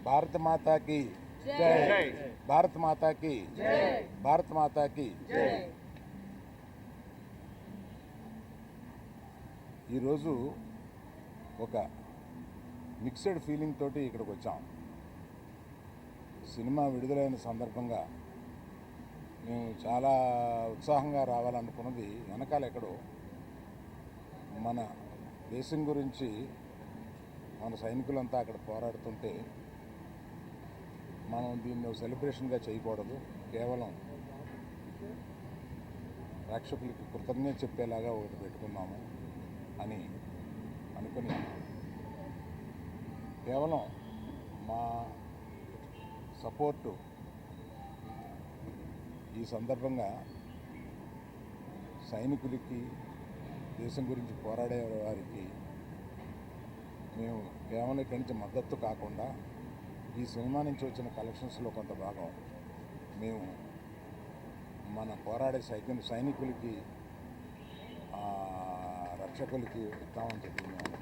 భారత మాతాకి జై, భారత మాతాకి జై, భారత మాతాకి జై. ఈరోజు ఒక మిక్స్డ్ ఫీలింగ్ తోటి ఇక్కడికి వచ్చాం. సినిమా విడుదలైన సందర్భంగా మేము చాలా ఉత్సాహంగా రావాలనుకున్నది వెనకాల ఎక్కడో మన దేశం గురించి మన సైనికులంతా అక్కడ పోరాడుతుంటే మనం దీన్ని సెలబ్రేషన్గా చేయకూడదు, కేవలం ప్రేక్షకులకి కృతజ్ఞత చెప్పేలాగా ఒకటి పెట్టుకున్నాము అని అనుకుని కేవలం మా సపోర్టు ఈ సందర్భంగా సైనికులకి, దేశం గురించి పోరాడే వారికి మేము కేవలం ఇక్కడి నుంచి మద్దతు కాకుండా ఈ సినిమా నుంచి వచ్చిన కలెక్షన్స్లో కొంత భాగం మేము మన పోరాడే సైనికులకి, రక్షకులకి ఇద్దామని చెప్పి మేము